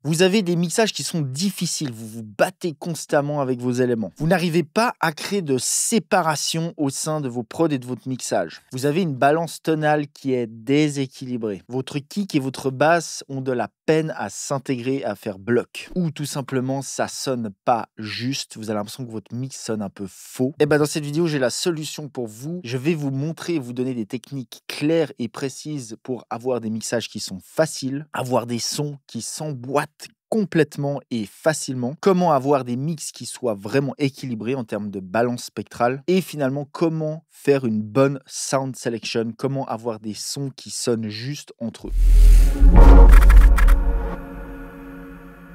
Vous avez des mixages qui sont difficiles, vous vous battez constamment avec vos éléments. Vous n'arrivez pas à créer de séparation au sein de vos prods et de votre mixage. Vous avez une balance tonale qui est déséquilibrée. Votre kick et votre basse ont de la peine à s'intégrer, à faire bloc. Ou tout simplement, ça sonne pas juste. Vous avez l'impression que votre mix sonne un peu faux. Et dans cette vidéo, j'ai la solution pour vous. Je vais vous montrer et vous donner des techniques claires et précises pour avoir des mixages qui sont faciles, avoir des sons qui s'emboîtent complètement et facilement, comment avoir des mix qui soient vraiment équilibrés en termes de balance spectrale et finalement comment faire une bonne sound selection, comment avoir des sons qui sonnent juste entre eux.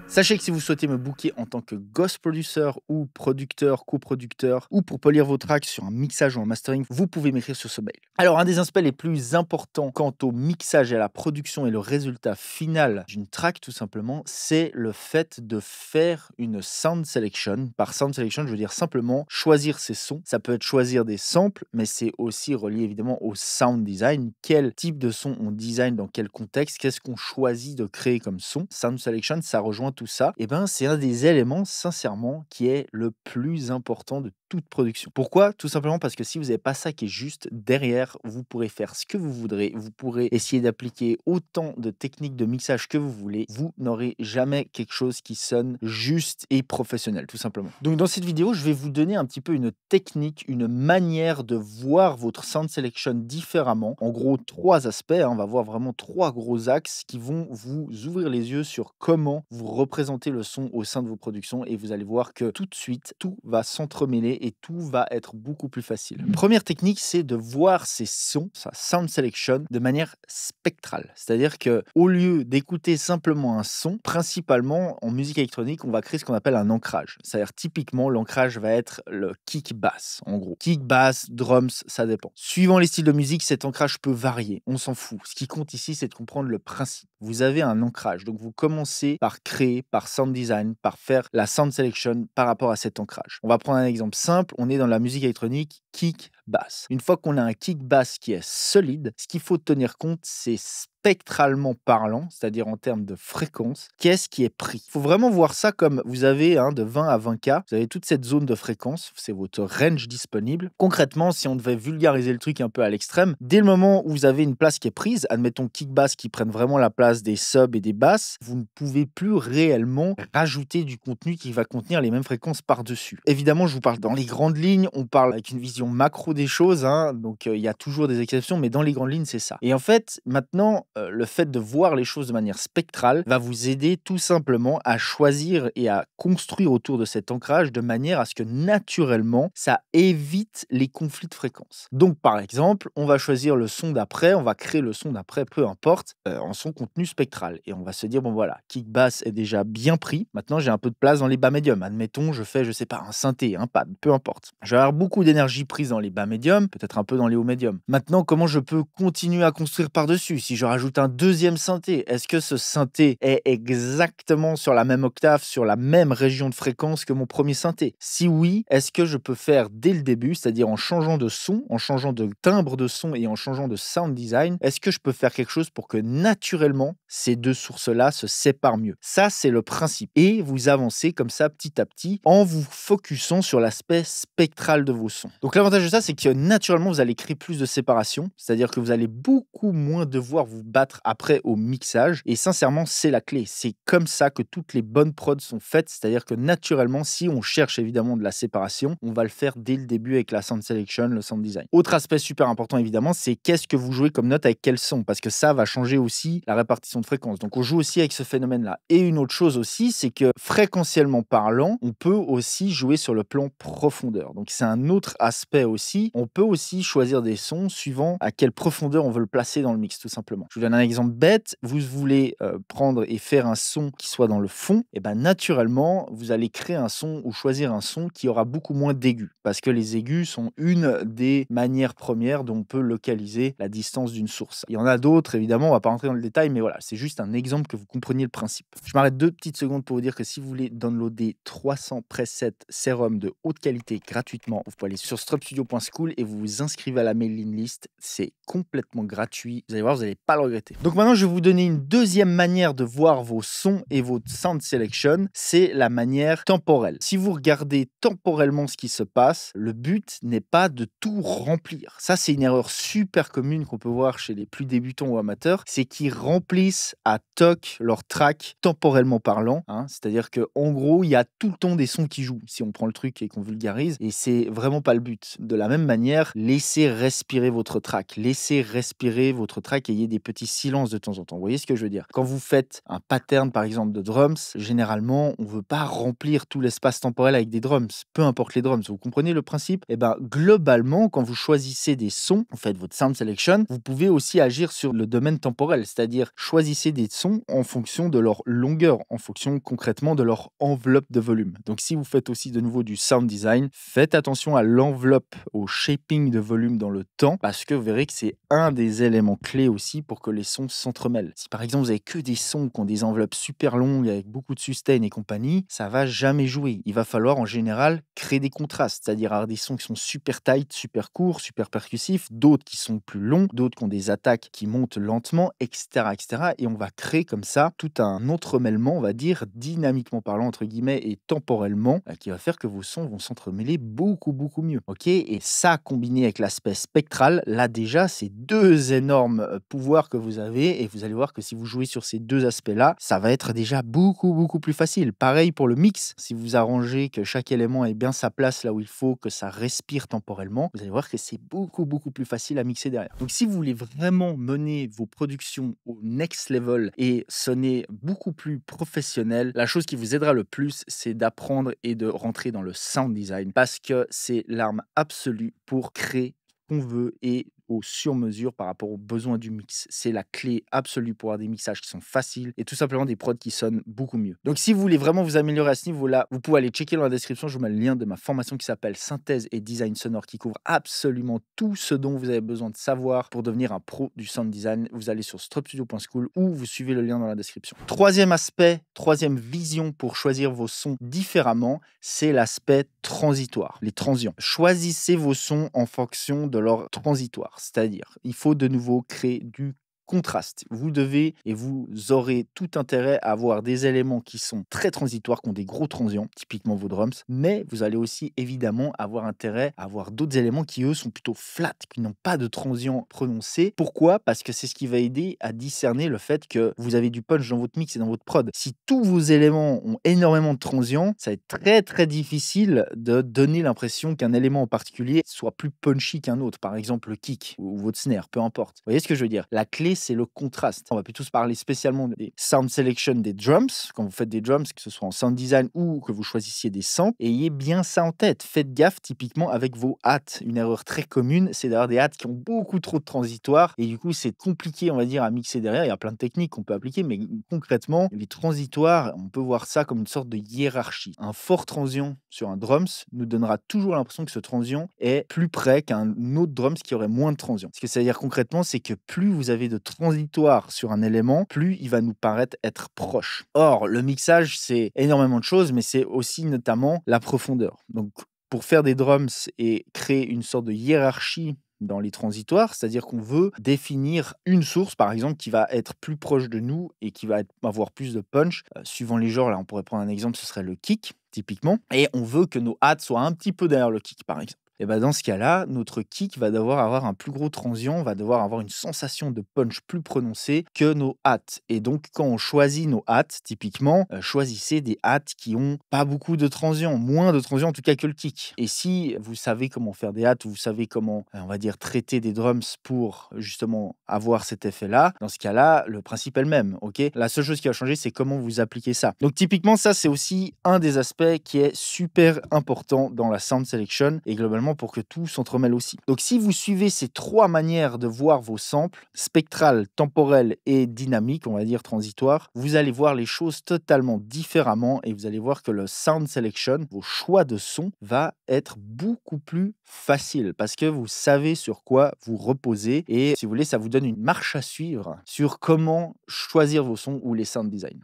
Sachez que si vous souhaitez me booker en tant que ghost producer ou producteur, coproducteur ou pour polir vos tracks sur un mixage ou un mastering, vous pouvez m'écrire sur ce mail. Alors, un des aspects les plus importants quant au mixage et à la production et le résultat final d'une track, tout simplement, c'est le fait de faire une sound selection. Par sound selection, je veux dire simplement choisir ses sons. Ça peut être choisir des samples, mais c'est aussi relié évidemment au sound design. Quel type de son on design dans quel contexte? Qu'est-ce qu'on choisit de créer comme son? Sound selection, ça rejoint tout ça, c'est un des éléments, sincèrement, qui est le plus important de toute production. Pourquoi? Tout simplement parce que si vous n'avez pas ça qui est juste, derrière, vous pourrez faire ce que vous voudrez, vous pourrez essayer d'appliquer autant de techniques de mixage que vous voulez, vous n'aurez jamais quelque chose qui sonne juste et professionnel, tout simplement. Donc dans cette vidéo, je vais vous donner un petit peu une technique, une manière de voir votre sound selection différemment. En gros, 3 aspects, on va voir vraiment 3 gros axes qui vont vous ouvrir les yeux sur comment vous représenter le son au sein de vos productions et vous allez voir que tout de suite, tout va s'entremêler et tout va être beaucoup plus facile. Première technique, c'est de voir ces sons, sa sound selection, de manière spectrale. C'est-à-dire que au lieu d'écouter simplement un son, principalement en musique électronique, on va créer ce qu'on appelle un ancrage. C'est-à-dire typiquement, l'ancrage va être le kick bass, en gros. Kick, bass, drums, ça dépend. Suivant les styles de musique, cet ancrage peut varier. On s'en fout. Ce qui compte ici, c'est de comprendre le principe. Vous avez un ancrage. Donc, vous commencez par créer, par sound design, par faire la sound selection par rapport à cet ancrage. On va prendre un exemple simple. On est dans la musique électronique, kick, bass. Une fois qu'on a un kick bass qui est solide, ce qu'il faut tenir compte, c'est spectralement parlant, c'est-à-dire en termes de fréquence, qu'est-ce qui est pris. Il faut vraiment voir ça comme vous avez de 20 à 20 K, vous avez toute cette zone de fréquence, c'est votre range disponible. Concrètement, si on devait vulgariser le truc un peu à l'extrême, dès le moment où vous avez une place qui est prise, admettons kick bass qui prennent vraiment la place des subs et des basses, vous ne pouvez plus réellement rajouter du contenu qui va contenir les mêmes fréquences par-dessus. Évidemment, je vous parle dans les grandes lignes, on parle avec une vision macro des choses, donc il y a toujours des exceptions, mais dans les grandes lignes, c'est ça. Et en fait, maintenant, le fait de voir les choses de manière spectrale va vous aider tout simplement à choisir et à construire autour de cet ancrage de manière à ce que naturellement, ça évite les conflits de fréquences. Donc, par exemple, on va choisir le son d'après, on va créer le son d'après, peu importe, en son contenu spectral. Et on va se dire, bon voilà, kick bass est déjà bien pris. Maintenant, j'ai un peu de place dans les bas médiums. Admettons, je fais, je sais pas, un synthé, un pad, peu importe. Je vais avoir beaucoup d'énergie prise dans les bas médiums, peut-être un peu dans les hauts médiums. Maintenant, comment je peux continuer à construire par-dessus? Si je rajoute un deuxième synthé, est-ce que ce synthé est exactement sur la même octave, sur la même région de fréquence que mon premier synthé? Si oui, est-ce que je peux faire dès le début, c'est-à-dire en changeant de son, en changeant de timbre de son et en changeant de sound design, est-ce que je peux faire quelque chose pour que naturellement, ces deux sources-là se séparent mieux? Ça, c'est le principe. Et vous avancez comme ça petit à petit en vous focusant sur l'aspect spectral de vos sons. Donc l'avantage de ça, c'est que naturellement, vous allez créer plus de séparation, c'est-à-dire que vous allez beaucoup moins devoir vous battre après au mixage. Et sincèrement, c'est la clé. C'est comme ça que toutes les bonnes prods sont faites, c'est-à-dire que naturellement, si on cherche évidemment de la séparation, on va le faire dès le début avec la sound selection, le sound design. Autre aspect super important évidemment, c'est qu'est-ce que vous jouez comme note avec quel son, parce que ça va changer aussi la répartition de fréquences. Donc on joue aussi avec ce phénomène-là. Et une autre chose aussi, c'est que fréquentiellement parlant, on peut aussi jouer sur le plan profondeur. Donc c'est un autre aspect aussi. On peut aussi choisir des sons suivant à quelle profondeur on veut le placer dans le mix, tout simplement. Je vous donne un exemple bête. Vous voulez prendre et faire un son qui soit dans le fond, et naturellement, vous allez créer un son ou choisir un son qui aura beaucoup moins d'aigus, parce que les aigus sont une des manières premières dont on peut localiser la distance d'une source. Il y en a d'autres, évidemment, on va pas rentrer dans le détail, mais voilà, c'est juste un exemple que vous compreniez le principe. Je m'arrête 2 petites secondes pour vous dire que si vous voulez downloader 300 presets sérum de haute qualité gratuitement, vous pouvez aller sur strupstudio.school et vous vous inscrivez à la mailing list. C'est complètement gratuit. Vous allez voir, vous n'allez pas le regretter. regretter. Donc maintenant, je vais vous donner une deuxième manière de voir vos sons et votre sound selection, c'est la manière temporelle. Si vous regardez temporellement ce qui se passe, le but n'est pas de tout remplir. Ça, c'est une erreur super commune qu'on peut voir chez les plus débutants ou amateurs, c'est qu'ils remplissent à toc leur track temporellement parlant, hein. C'est-à-dire qu'en gros, il y a tout le temps des sons qui jouent, si on prend le truc et qu'on vulgarise, et c'est vraiment pas le but. De la même manière, laissez respirer votre track, laissez respirer votre track et ayez des petits silences de temps en temps. Vous voyez ce que je veux dire? Quand vous faites un pattern, par exemple, de drums, généralement, on veut pas remplir tout l'espace temporel avec des drums, peu importe les drums. Vous comprenez le principe? Eh ben, globalement, quand vous choisissez des sons, vous faites votre sound selection, vous pouvez aussi agir sur le domaine temporel, c'est-à-dire choisissez des sons en fonction de leur longueur, en fonction concrètement de leur enveloppe de volume. Donc si vous faites aussi de nouveau du sound design, faites attention à l'enveloppe, au shaping de volume dans le temps, parce que vous verrez que c'est un des éléments clés aussi pour que les sons s'entremêlent. Si par exemple vous avez que des sons qui ont des enveloppes super longues avec beaucoup de sustain et compagnie, ça va jamais jouer. Il va falloir en général créer des contrastes, c'est-à-dire avoir des sons qui sont super tight, super courts, super percussifs, d'autres qui sont plus longs, d'autres qui ont des attaques qui montent lentement, etc., etc. Et on va créer comme ça tout un entremêlement, on va dire, dynamiquement parlant, entre guillemets, et temporellement, qui va faire que vos sons vont s'entremêler beaucoup, beaucoup mieux. Ok. Et ça, combiné avec l'aspect spectral, là déjà, c'est deux énormes pouvoirs que vous avez, et vous allez voir que si vous jouez sur ces deux aspects-là, ça va être déjà beaucoup, beaucoup plus facile. Pareil pour le mix, si vous arrangez que chaque élément ait bien sa place là où il faut, que ça respire temporellement, vous allez voir que c'est beaucoup, beaucoup plus facile à mixer derrière. Donc si vous voulez vraiment mener vos productions au next level et sonner beaucoup plus professionnel, la chose qui vous aidera le plus, c'est d'apprendre et de rentrer dans le sound design, parce que c'est l'arme absolue pour créer ce qu'on veut et au sur-mesure par rapport aux besoins du mix. C'est la clé absolue pour avoir des mixages qui sont faciles et tout simplement des prods qui sonnent beaucoup mieux. Donc si vous voulez vraiment vous améliorer à ce niveau-là, vous pouvez aller checker dans la description, je vous mets le lien de ma formation qui s'appelle Synthèse et Design Sonore, qui couvre absolument tout ce dont vous avez besoin de savoir pour devenir un pro du sound design. Vous allez sur stropstudio.school ou vous suivez le lien dans la description. Troisième aspect, troisième vision pour choisir vos sons différemment, c'est l'aspect transitoire, les transients. Choisissez vos sons en fonction de leur transitoire. C'est-à-dire, il faut de nouveau créer du contraste. Vous devez et vous aurez tout intérêt à avoir des éléments qui sont très transitoires, qui ont des gros transients, typiquement vos drums, mais vous allez aussi évidemment avoir intérêt à avoir d'autres éléments qui, eux, sont plutôt flats, qui n'ont pas de transients prononcés. Pourquoi? Parce que c'est ce qui va aider à discerner le fait que vous avez du punch dans votre mix et dans votre prod. Si tous vos éléments ont énormément de transients, ça va être très très difficile de donner l'impression qu'un élément en particulier soit plus punchy qu'un autre, par exemple le kick ou votre snare, peu importe. Vous voyez ce que je veux dire? La clé, c'est le contraste. On va plutôt se parler spécialement des sound selection des drums. Quand vous faites des drums, que ce soit en sound design ou que vous choisissiez des samples, ayez bien ça en tête. Faites gaffe typiquement avec vos hats. Une erreur très commune, c'est d'avoir des hats qui ont beaucoup trop de transitoires et du coup, c'est compliqué, on va dire, à mixer derrière. Il y a plein de techniques qu'on peut appliquer, mais concrètement, les transitoires, on peut voir ça comme une sorte de hiérarchie. Un fort transient sur un drums nous donnera toujours l'impression que ce transient est plus près qu'un autre drums qui aurait moins de transients. Ce que ça veut dire concrètement, c'est que plus vous avez de transitoire sur un élément, plus il va nous paraître être proche. Or, le mixage, c'est énormément de choses, mais c'est aussi notamment la profondeur. Donc, pour faire des drums et créer une sorte de hiérarchie dans les transitoires, c'est-à-dire qu'on veut définir une source, par exemple, qui va être plus proche de nous et qui va avoir plus de punch. Suivant les genres, là, on pourrait prendre un exemple, ce serait le kick, typiquement. Et on veut que nos hats soient un petit peu derrière le kick, par exemple. Et ben dans ce cas-là, notre kick va devoir avoir un plus gros transient, va devoir avoir une sensation de punch plus prononcée que nos hats. Et donc, quand on choisit nos hats, typiquement, choisissez des hats qui ont pas beaucoup de transients, moins de transients en tout cas que le kick. Et si vous savez comment faire des hats, vous savez comment, on va dire, traiter des drums pour justement avoir cet effet-là, dans ce cas-là, le principe est le même. Ok. La seule chose qui va changer, c'est comment vous appliquez ça. Donc, typiquement, ça, c'est aussi un des aspects qui est super important dans la sound selection et globalement pour que tout s'entremêle aussi. Donc si vous suivez ces trois manières de voir vos samples, spectral, temporel et dynamique, on va dire transitoire, vous allez voir les choses totalement différemment et vous allez voir que le sound selection, vos choix de son, va être beaucoup plus facile parce que vous savez sur quoi vous reposez et si vous voulez, ça vous donne une marche à suivre sur comment choisir vos sons ou les sound design.